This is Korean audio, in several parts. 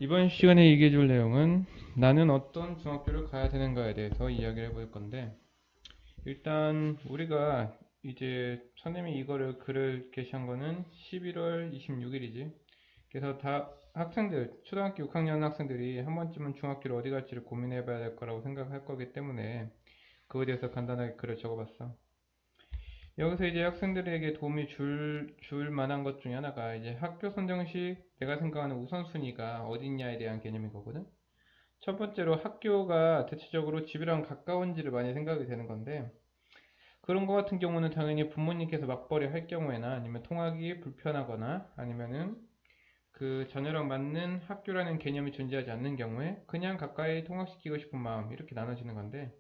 이번 시간에 얘기해 줄 내용은 나는 어떤 중학교를 가야 되는가에 대해서 이야기를 해볼 건데, 일단 우리가 이제 선생님이 이거를 글을 게시한 거는 11월 26일이지. 그래서 다 학생들, 초등학교 6학년 학생들이 한 번쯤은 중학교를 어디 갈지를 고민해 봐야 될 거라고 생각할 거기 때문에 그거에 대해서 간단하게 글을 적어봤어. 여기서 이제 학생들에게 도움이 줄 만한 것 중에 하나가 이제 학교 선정 시 내가 생각하는 우선순위가 어딨냐에 대한 개념인 거거든. 첫 번째로 학교가 대체적으로 집이랑 가까운지를 많이 생각이 되는 건데, 그런 거 같은 경우는 당연히 부모님께서 맞벌이 할 경우에나 아니면 통학이 불편하거나 아니면은 그 자녀랑 맞는 학교라는 개념이 존재하지 않는 경우에 그냥 가까이 통학시키고 싶은 마음, 이렇게 나눠지는 건데,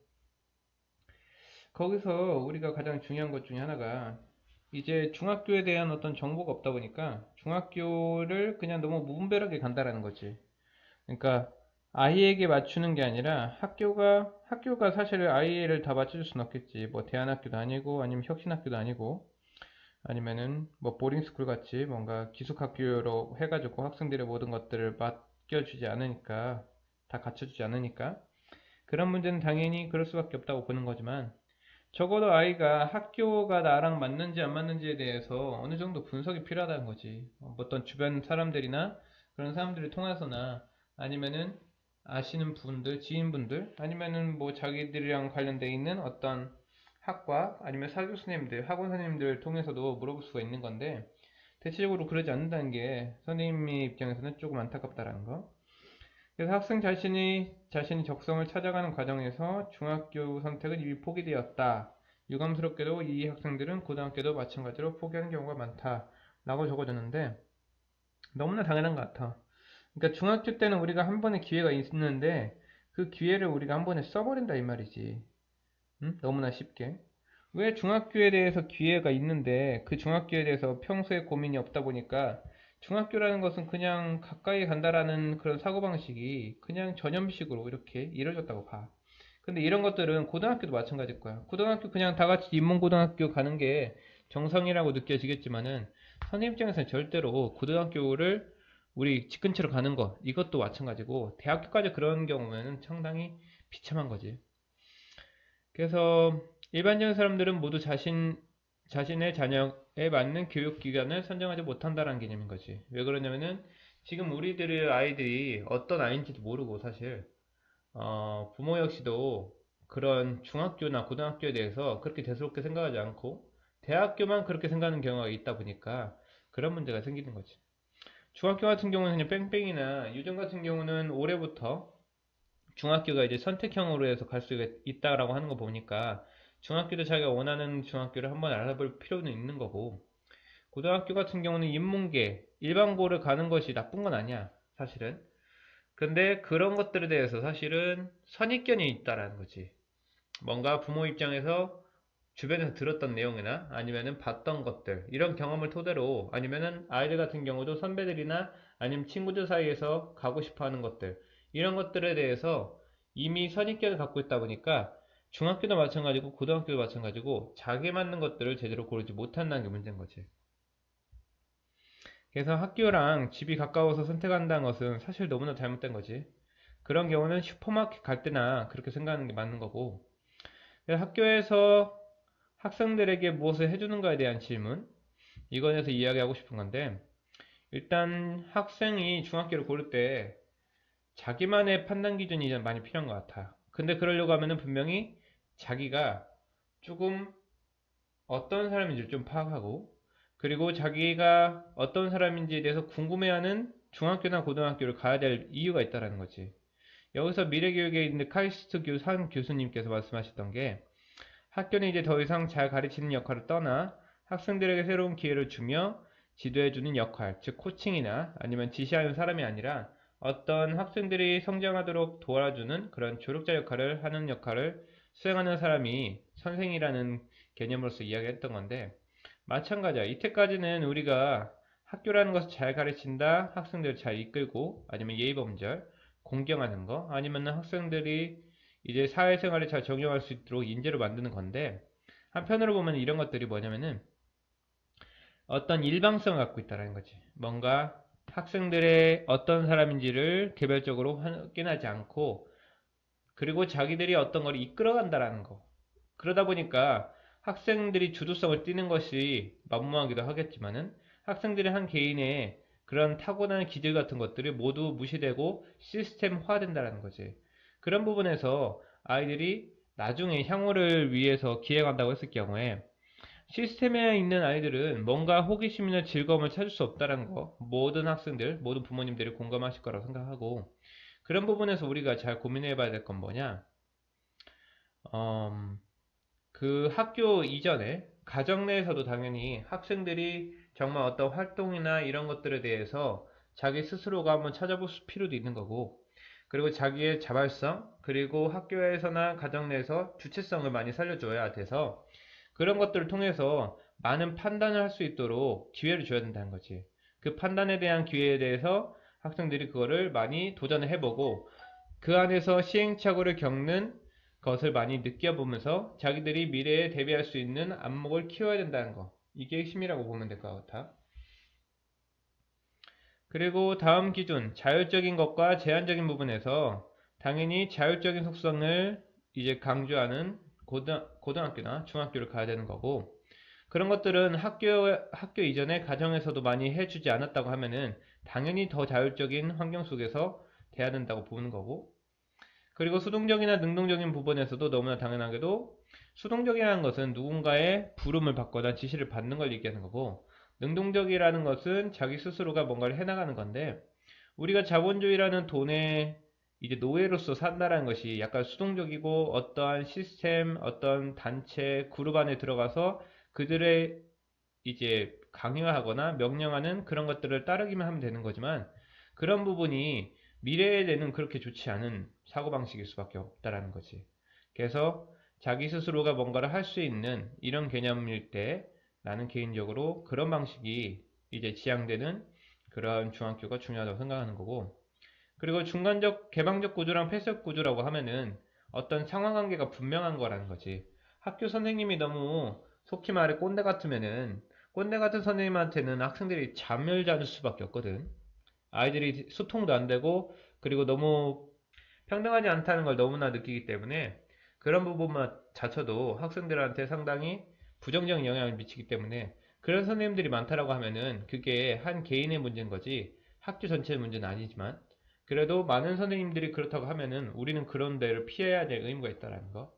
거기서 우리가 가장 중요한 것 중에 하나가 이제 중학교에 대한 어떤 정보가 없다 보니까 중학교를 그냥 너무 무분별하게 간다라는 거지. 그러니까 아이에게 맞추는 게 아니라 학교가 사실 아이를 다 맞춰줄 수는 없겠지. 뭐 대안학교도 아니고 아니면 혁신학교도 아니고 아니면은 뭐 보딩스쿨 같이 뭔가 기숙학교로 해가지고 학생들의 모든 것들을 맡겨주지 않으니까, 다 갖춰주지 않으니까 그런 문제는 당연히 그럴 수밖에 없다고 보는 거지만, 적어도 아이가 학교가 나랑 맞는지 안 맞는지에 대해서 어느 정도 분석이 필요하다는 거지. 어떤 주변 사람들이나 그런 사람들을 통해서나 아니면은 아시는 분들, 지인분들, 아니면은 뭐 자기들이랑 관련돼 있는 어떤 학과, 아니면 사교 선생님들, 학원 선생님들 통해서도 물어볼 수가 있는 건데, 대체적으로 그러지 않는다는 게 선생님의 입장에서는 조금 안타깝다라는 거. 그래서 학생 자신이 적성을 찾아가는 과정에서 중학교 선택은 이미 포기되었다. 유감스럽게도 이 학생들은 고등학교도 마찬가지로 포기하는 경우가 많다. 라고 적어줬는데, 너무나 당연한 것 같아. 그러니까 중학교 때는 우리가 한 번의 기회가 있는데 그 기회를 우리가 한 번에 써버린다 이 말이지. 응? 너무나 쉽게. 왜 중학교에 대해서 기회가 있는데 그 중학교에 대해서 평소에 고민이 없다 보니까 중학교라는 것은 그냥 가까이 간다라는 그런 사고방식이 그냥 전염식으로 이렇게 이루어졌다고 봐. 근데 이런 것들은 고등학교도 마찬가지일 거야. 고등학교 그냥 다 같이 인문고등학교 가는 게 정상이라고 느껴지겠지만은 선생님 입장에서는 절대로 고등학교를 우리 집 근처로 가는 것, 이것도 마찬가지고 대학교까지 그런 경우에는 상당히 비참한 거지. 그래서 일반적인 사람들은 모두 자신의 자녀에 맞는 교육기관을 선정하지 못한다는 개념인 거지. 왜 그러냐면은 지금 우리들의 아이들이 어떤 아이인지도 모르고 사실 부모 역시도 그런 중학교나 고등학교에 대해서 그렇게 대수롭게 생각하지 않고 대학교만 그렇게 생각하는 경우가 있다 보니까 그런 문제가 생기는 거지. 중학교 같은 경우는 그냥 뺑뺑이나 요즘 같은 경우는 올해부터 중학교가 이제 선택형으로 해서 갈 수 있다라고 하는 거 보니까 중학교도 자기가 원하는 중학교를 한번 알아볼 필요는 있는 거고, 고등학교 같은 경우는 인문계, 일반고를 가는 것이 나쁜 건 아니야, 사실은. 근데 그런 것들에 대해서 사실은 선입견이 있다라는 거지. 뭔가 부모 입장에서 주변에서 들었던 내용이나 아니면은 봤던 것들, 이런 경험을 토대로, 아니면은 아이들 같은 경우도 선배들이나 아니면 친구들 사이에서 가고 싶어 하는 것들, 이런 것들에 대해서 이미 선입견을 갖고 있다 보니까 중학교도 마찬가지고 고등학교도 마찬가지고 자기에 맞는 것들을 제대로 고르지 못한다는 게 문제인 거지. 그래서 학교랑 집이 가까워서 선택한다는 것은 사실 너무나 잘못된 거지. 그런 경우는 슈퍼마켓 갈 때나 그렇게 생각하는 게 맞는 거고, 학교에서 학생들에게 무엇을 해주는가에 대한 질문, 이거에서 이야기하고 싶은 건데, 일단 학생이 중학교를 고를 때 자기만의 판단 기준이 많이 필요한 것 같아. 근데 그러려고 하면은 분명히 자기가 조금 어떤 사람인지를 좀 파악하고, 그리고 자기가 어떤 사람인지에 대해서 궁금해하는 중학교나 고등학교를 가야 될 이유가 있다는 거지. 여기서 미래교육에 있는 카이스트 산 교수님께서 말씀하셨던 게, 학교는 이제 더 이상 잘 가르치는 역할을 떠나 학생들에게 새로운 기회를 주며 지도해주는 역할, 즉 코칭이나 아니면 지시하는 사람이 아니라 어떤 학생들이 성장하도록 도와주는 그런 조력자 역할을 하는 역할을 수행하는 사람이 선생이라는 개념으로서 이야기했던 건데, 마찬가지야. 이때까지는 우리가 학교라는 것을 잘 가르친다, 학생들을 잘 이끌고 아니면 예의범절, 공경하는 거, 아니면 학생들이 이제 사회생활에 잘 적용할 수 있도록 인재를 만드는 건데, 한편으로 보면 이런 것들이 뭐냐면은 어떤 일방성을 갖고 있다는 거지. 뭔가 학생들의 어떤 사람인지를 개별적으로 확인하지 않고, 그리고 자기들이 어떤 걸 이끌어간다라는 거. 그러다 보니까 학생들이 주도성을 띠는 것이 만무하기도 하겠지만은, 학생들의 한 개인의 그런 타고난 기질 같은 것들이 모두 무시되고 시스템화된다는 거지. 그런 부분에서 아이들이 나중에 향후를 위해서 기획한다고 했을 경우에, 시스템에 있는 아이들은 뭔가 호기심이나 즐거움을 찾을 수 없다는 거, 모든 학생들, 모든 부모님들이 공감하실 거라고 생각하고, 그런 부분에서 우리가 잘 고민해 봐야 될 건 뭐냐? 음, 그 학교 이전에 가정 내에서도 당연히 학생들이 정말 어떤 활동이나 이런 것들에 대해서 자기 스스로가 한번 찾아볼 필요도 있는 거고, 그리고 자기의 자발성, 그리고 학교에서나 가정 내에서 주체성을 많이 살려줘야 돼서 그런 것들을 통해서 많은 판단을 할 수 있도록 기회를 줘야 된다는 거지. 그 판단에 대한 기회에 대해서 학생들이 그거를 많이 도전을 해보고, 그 안에서 시행착오를 겪는 것을 많이 느껴보면서 자기들이 미래에 대비할 수 있는 안목을 키워야 된다는 거. 이게 핵심이라고 보면 될 것 같아. 그리고 다음 기준, 자율적인 것과 제한적인 부분에서 당연히 자율적인 속성을 이제 강조하는 고등학교나 중학교를 가야 되는 거고, 그런 것들은 학교 이전에 가정에서도 많이 해주지 않았다고 하면은 당연히 더 자율적인 환경 속에서 돼야 된다고 보는 거고, 그리고 수동적이나 능동적인 부분에서도 너무나 당연하게도 수동적이라는 것은 누군가의 부름을 받거나 지시를 받는 걸 얘기하는 거고, 능동적이라는 것은 자기 스스로가 뭔가를 해나가는 건데, 우리가 자본주의라는 돈의 이제 노예로서 산다라는 것이 약간 수동적이고, 어떠한 시스템, 어떤 단체, 그룹 안에 들어가서 그들의 이제 강요하거나 명령하는 그런 것들을 따르기만 하면 되는 거지만, 그런 부분이 미래에는 그렇게 좋지 않은 사고방식일 수밖에 없다라는 거지. 그래서 자기 스스로가 뭔가를 할 수 있는 이런 개념일 때 나는 개인적으로 그런 방식이 이제 지향되는 그런 중학교가 중요하다고 생각하는 거고, 그리고 중간적 개방적 구조랑 폐쇄적 구조라고 하면은 어떤 상황관계가 분명한 거라는 거지. 학교 선생님이 너무 속히 말해 꼰대 같으면은, 꼰대 같은 선생님한테는 학생들이 잠을 자는 수밖에 없거든. 아이들이 소통도 안 되고, 그리고 너무 평등하지 않다는 걸 너무나 느끼기 때문에 그런 부분만 자체도 학생들한테 상당히 부정적인 영향을 미치기 때문에, 그런 선생님들이 많다라고 하면은 그게 한 개인의 문제인 거지 학교 전체의 문제는 아니지만, 그래도 많은 선생님들이 그렇다고 하면은 우리는 그런 데를 피해야 될 의무가 있다라는 거.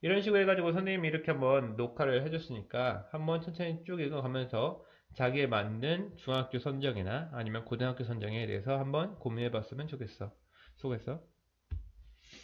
이런 식으로 해가지고 선생님이 이렇게 한번 녹화를 해줬으니까 한번 천천히 쭉 읽어가면서 자기에 맞는 중학교 선정이나 아니면 고등학교 선정에 대해서 한번 고민해봤으면 좋겠어. 수고했어.